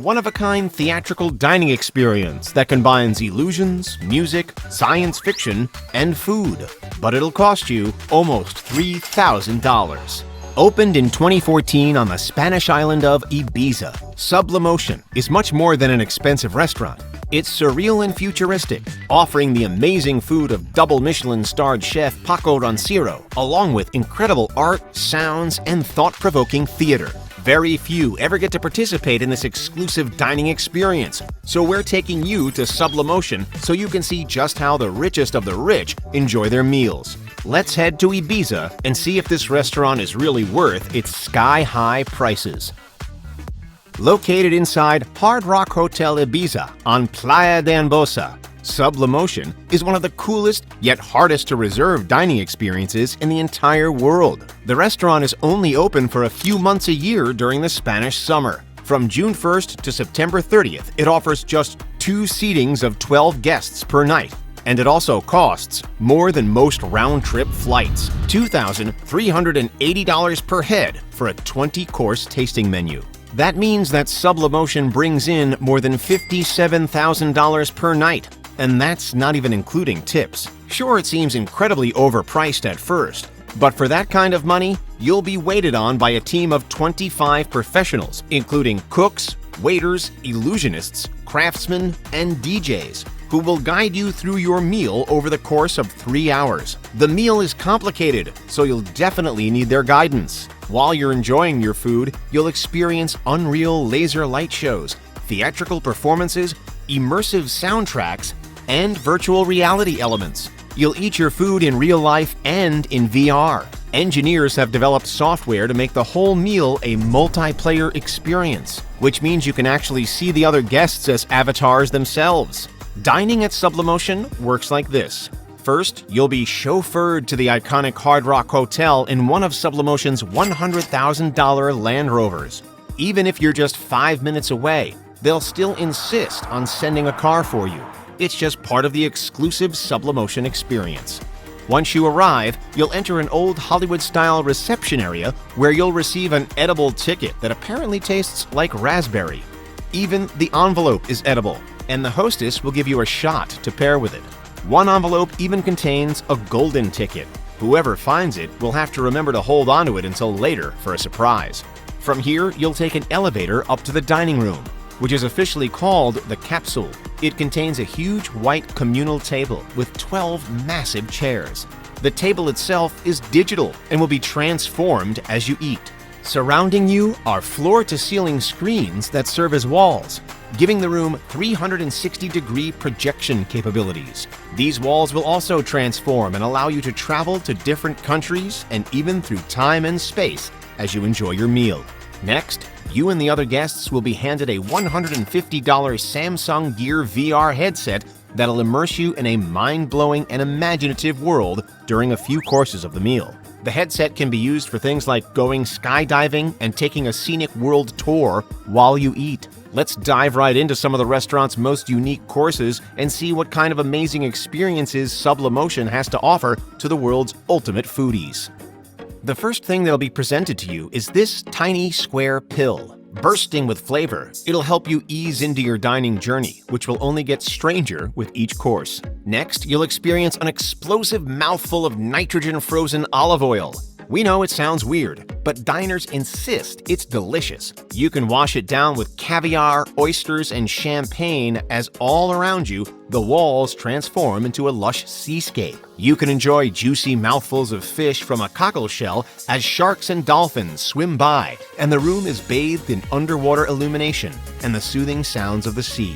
one-of-a-kind theatrical dining experience that combines illusions, music, science fiction, and food. But it'll cost you almost $3,000. Opened in 2014 on the Spanish island of Ibiza, Sublimotion is much more than an expensive restaurant. It's surreal and futuristic, offering the amazing food of double Michelin-starred chef Paco Roncero, along with incredible art, sounds, and thought-provoking theater. Very few ever get to participate in this exclusive dining experience, so we're taking you to Sublimotion so you can see just how the richest of the rich enjoy their meals. Let's head to Ibiza and see if this restaurant is really worth its sky-high prices. Located inside Hard Rock Hotel Ibiza on Playa de Embosa, Sublimotion is one of the coolest yet hardest to reserve dining experiences in the entire world. The restaurant is only open for a few months a year during the Spanish summer. From June 1st to September 30th, it offers just 2 seatings of 12 guests per night. And it also costs more than most round-trip flights, $2,380 per head for a 20-course tasting menu. That means that Sublimotion brings in more than $57,000 per night, and that's not even including tips. Sure, it seems incredibly overpriced at first, but for that kind of money, you'll be waited on by a team of 25 professionals, including cooks, waiters, illusionists, craftsmen, and DJs, who will guide you through your meal over the course of 3 hours. The meal is complicated, so you'll definitely need their guidance. While you're enjoying your food, you'll experience unreal laser light shows, theatrical performances, immersive soundtracks, and virtual reality elements. You'll eat your food in real life and in VR. Engineers have developed software to make the whole meal a multiplayer experience, which means you can actually see the other guests as avatars themselves. Dining at Sublimotion works like this. First, you'll be chauffeured to the iconic Hard Rock Hotel in one of Sublimotion's $100,000 Land Rovers. Even if you're just 5 minutes away, they'll still insist on sending a car for you. It's just part of the exclusive Sublimotion experience. Once you arrive, you'll enter an old Hollywood-style reception area where you'll receive an edible ticket that apparently tastes like raspberry. Even the envelope is edible, and the hostess will give you a shot to pair with it. One envelope even contains a golden ticket. Whoever finds it will have to remember to hold onto it until later for a surprise. From here, you'll take an elevator up to the dining room, which is officially called the Capsule. It contains a huge white communal table with 12 massive chairs. The table itself is digital and will be transformed as you eat. Surrounding you are floor-to-ceiling screens that serve as walls, giving the room 360-degree projection capabilities. These walls will also transform and allow you to travel to different countries and even through time and space as you enjoy your meal. Next, you and the other guests will be handed a $150 Samsung Gear VR headset that'll immerse you in a mind-blowing and imaginative world during a few courses of the meal. The headset can be used for things like going skydiving and taking a scenic world tour while you eat. Let's dive right into some of the restaurant's most unique courses and see what kind of amazing experiences Sublimotion has to offer to the world's ultimate foodies. The first thing that'll be presented to you is this tiny square pill. Bursting with flavor, it'll help you ease into your dining journey, which will only get stranger with each course. Next, you'll experience an explosive mouthful of nitrogen-frozen olive oil. We know it sounds weird, but diners insist it's delicious. You can wash it down with caviar, oysters, and champagne as all around you, the walls transform into a lush seascape. You can enjoy juicy mouthfuls of fish from a cockle shell as sharks and dolphins swim by, and the room is bathed in underwater illumination and the soothing sounds of the sea.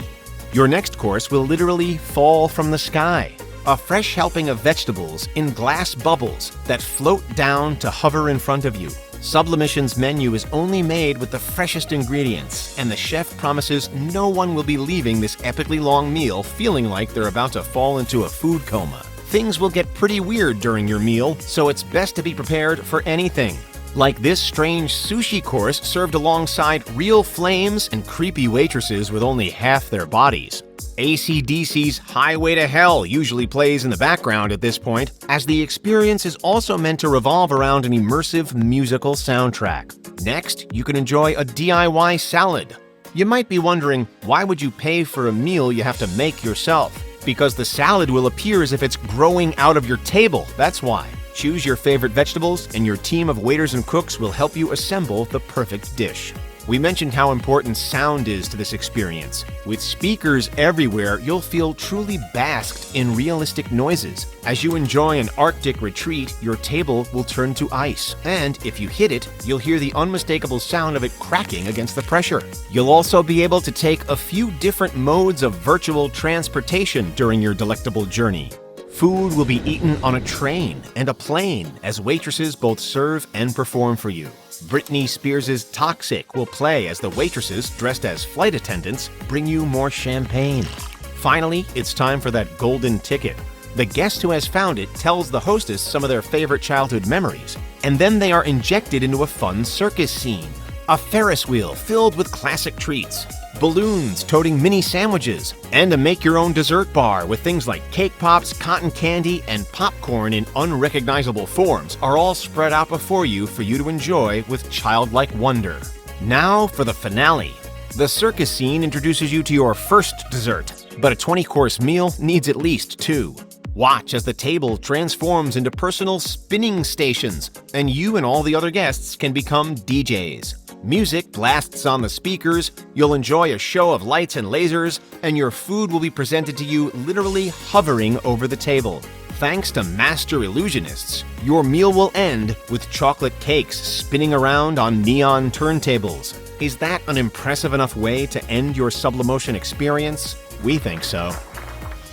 Your next course will literally fall from the sky. A fresh helping of vegetables in glass bubbles that float down to hover in front of you. Sublimotion's menu is only made with the freshest ingredients, and the chef promises no one will be leaving this epically long meal feeling like they're about to fall into a food coma. Things will get pretty weird during your meal, so it's best to be prepared for anything. Like this strange sushi course served alongside real flames and creepy waitresses with only half their bodies. AC/DC's Highway to Hell usually plays in the background at this point, as the experience is also meant to revolve around an immersive musical soundtrack. Next, you can enjoy a DIY salad. You might be wondering, why would you pay for a meal you have to make yourself? Because the salad will appear as if it's growing out of your table, that's why. Choose your favorite vegetables, and your team of waiters and cooks will help you assemble the perfect dish. We mentioned how important sound is to this experience. With speakers everywhere, you'll feel truly basked in realistic noises. As you enjoy an Arctic retreat, your table will turn to ice, and if you hit it, you'll hear the unmistakable sound of it cracking against the pressure. You'll also be able to take a few different modes of virtual transportation during your delectable journey. Food will be eaten on a train and a plane as waitresses both serve and perform for you. Britney Spears' Toxic will play as the waitresses, dressed as flight attendants, bring you more champagne. Finally, it's time for that golden ticket. The guest who has found it tells the hostess some of their favorite childhood memories, and then they are injected into a fun circus scene. A Ferris wheel filled with classic treats, balloons toting mini sandwiches, and a make-your-own dessert bar with things like cake pops, cotton candy, and popcorn in unrecognizable forms are all spread out before you for you to enjoy with childlike wonder. Now for the finale. The circus scene introduces you to your first dessert, but a 20-course meal needs at least 2. Watch as the table transforms into personal spinning stations, and you and all the other guests can become DJs. Music blasts on the speakers, you'll enjoy a show of lights and lasers, and your food will be presented to you literally hovering over the table. Thanks to master illusionists, your meal will end with chocolate cakes spinning around on neon turntables. Is that an impressive enough way to end your Sublimotion experience? We think so.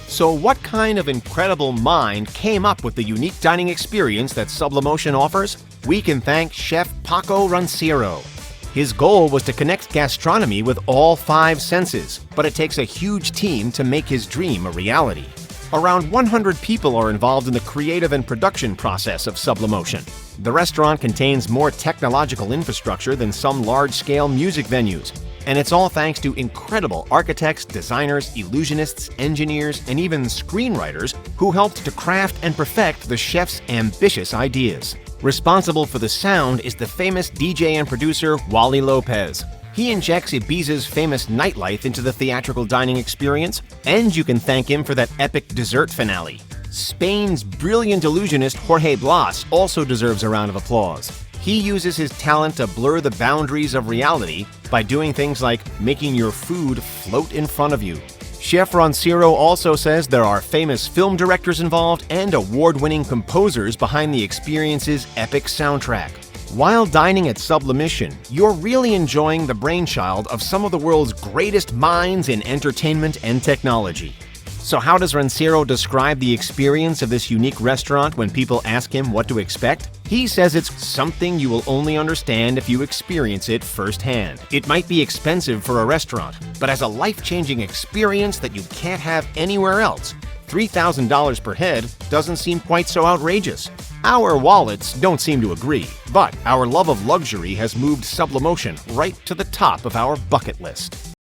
So what kind of incredible mind came up with the unique dining experience that Sublimotion offers? We can thank Chef Paco Ranciro. His goal was to connect gastronomy with all 5 senses, but it takes a huge team to make his dream a reality. Around 100 people are involved in the creative and production process of Sublimotion. The restaurant contains more technological infrastructure than some large-scale music venues, and it's all thanks to incredible architects, designers, illusionists, engineers, and even screenwriters who helped to craft and perfect the chef's ambitious ideas. Responsible for the sound is the famous DJ and producer Wally Lopez. He injects Ibiza's famous nightlife into the theatrical dining experience, and you can thank him for that epic dessert finale. Spain's brilliant illusionist Jorge Blas also deserves a round of applause. He uses his talent to blur the boundaries of reality by doing things like making your food float in front of you. Chef Ranciro also says there are famous film directors involved and award-winning composers behind the experience's epic soundtrack. While dining at Sublimotion, you're really enjoying the brainchild of some of the world's greatest minds in entertainment and technology. So how does Ranciro describe the experience of this unique restaurant when people ask him what to expect? He says it's something you will only understand if you experience it firsthand. It might be expensive for a restaurant, but as a life-changing experience that you can't have anywhere else, $3,000 per head doesn't seem quite so outrageous. Our wallets don't seem to agree, but our love of luxury has moved Sublimotion right to the top of our bucket list.